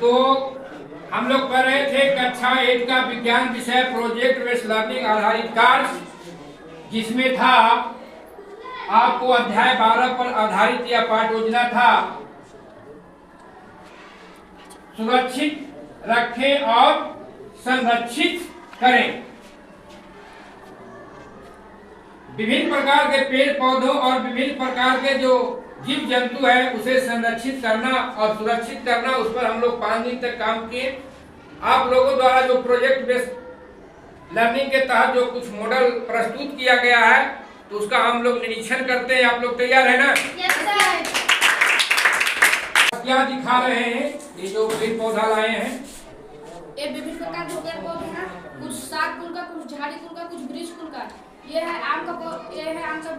तो हम लोग पढ़ रहे थे कक्षा 8 का विज्ञान विषय प्रोजेक्ट बेस्ड लर्निंग आधारित कार्य, जिसमें था आपको अध्याय 12 पर आधारित यह पाठ योजना था सुरक्षित रखें और संरक्षित करें। विभिन्न प्रकार के पेड़ पौधों और विभिन्न प्रकार के जो जीव जंतु है उसे संरक्षित करना और सुरक्षित करना, उस पर हम लोग 5 दिन तक काम किए। आप लोगों द्वारा जो प्रोजेक्ट बेस्ड लर्निंग के तहत जो कुछ मॉडल प्रस्तुत किया गया है तो उसका हम लोग निरीक्षण करते हैं। आप लोग तैयार है ना? क्या दिखा रहे हैं ये जो पेड़ पौधा लाए हैं? ये विभिन्न प्रकार के पेड़ पौधे हैं, कुछ साग कुल का, कुछ झाड़ी कुल का, कुछ वृक्ष कुल का। ये है आम का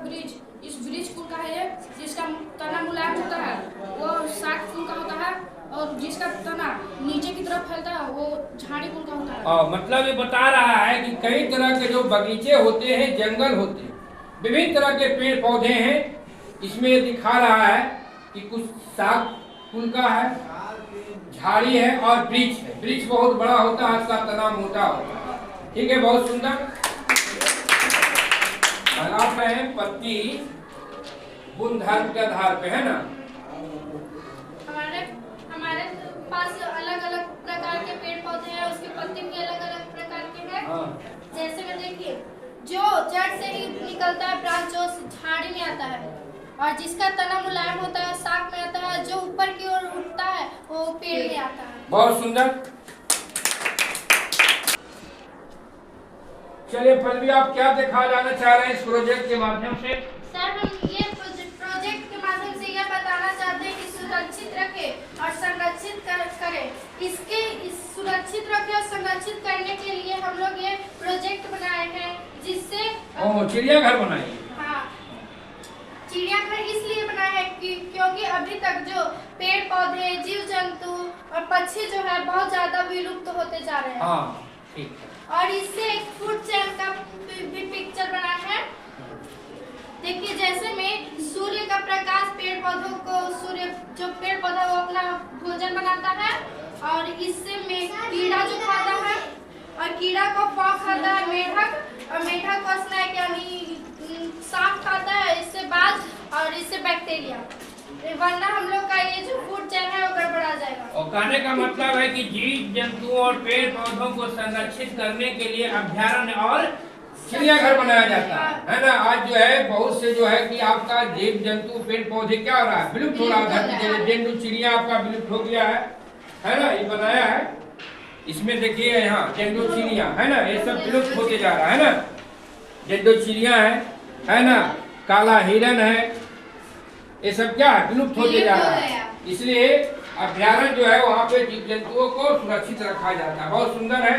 वृक्ष। इस वृक्ष कुल का है ये, जिसका तना मुलायम होता है वो साग कुल का होता है, और जिसका तना नीचे की तरफ फैलता है वो झाड़ी कुल का होता है। मतलब ये बता रहा है कि कई तरह के जो बगीचे होते हैं, जंगल होते हैं, विभिन्न तरह के पेड़ पौधे हैं। इसमें दिखा रहा है कि कुछ साग कुल का है, झाड़ी है और वृक्ष है। वृक्ष बहुत बड़ा होता है, इसका तना मोटा होता है। ठीक है, बहुत सुंदर। आप है पत्ती बुन धर्म के आधार पे, है ना? हमारे पास अलग अलग प्रकार के पेड़ पौधे हैं, उसके पत्ते भी अलग अलग प्रकार के हैं। जैसे में देखिए, जो जड़ से ही निकलता है ब्रांच जो झाड़ी में आता है, और जिसका तना मुलायम होता है साग में आता है, जो ऊपर की ओर उठता है वो पेड़ में आता है। बहुत सुंदर। चलिए पल्लवी, आप क्या दिखा जाना चाह रहे हैं इस प्रोजेक्ट के माध्यम से? सर, हम ये प्रोजेक्ट के माध्यम से यह बताना चाहते हैं कि सुरक्षित रखें और संरक्षित करें। इस सुरक्षित रखें और संरक्षित करने के लिए हम लोग ये प्रोजेक्ट बनाए हैं, जिससे चिड़ियाघर बनाए। हाँ, चिड़ियाघर इसलिए बनाया है क्योंकि अभी तक जो पेड़ पौधे, जीव जंतु और पक्षी जो है बहुत ज्यादा विलुप्त होते जा रहे हैं। हाँ, ठीक है। और इससे एक फूड चेन का भी पिक्चर बना है। देखिए, जैसे में सूर्य का प्रकाश पेड़ पौधों को, जो पेड़ पौधा वो अपना भोजन बनाता है, और इससे में कीड़ा जो खाता है, और कीड़ा को पॉक खाता है मेढक, और मेढक को स्नैक यानी सांप खाता है, इससे बाज, और इससे बैक्टीरिया। वरना हम लोग का ये जो फूड चेन है वो गड़बड़ा जाएगा। और कहने का मतलब है कि जीव जंतुओं और पेड़ पौधों को संरक्षित करने के लिए अभ्यारण्य और चिड़ियाघर बनाया जाता है ना? आज जो है बहुत से जो है कि आपका जीव जंतु पेड़ पौधे क्या हो रहा है, विलुप्त हो रहा है। तेंदुआ चिड़िया आपका विलुप्त हो गया है ना? ये बनाया है। इसमें देखिए यहाँ तेंदुआ चिड़िया है ना, ये सब विलुप्त होते जा रहा है ना। तेंदुआ चिड़िया है ना, काला हिरन है, ये सब क्या है, विलुप्त होते जा रहा है। इसलिए अभ्यारण्य जो है वहाँ पे जीव जंतुओं को सुरक्षित रखा जाता है। बहुत सुंदर है।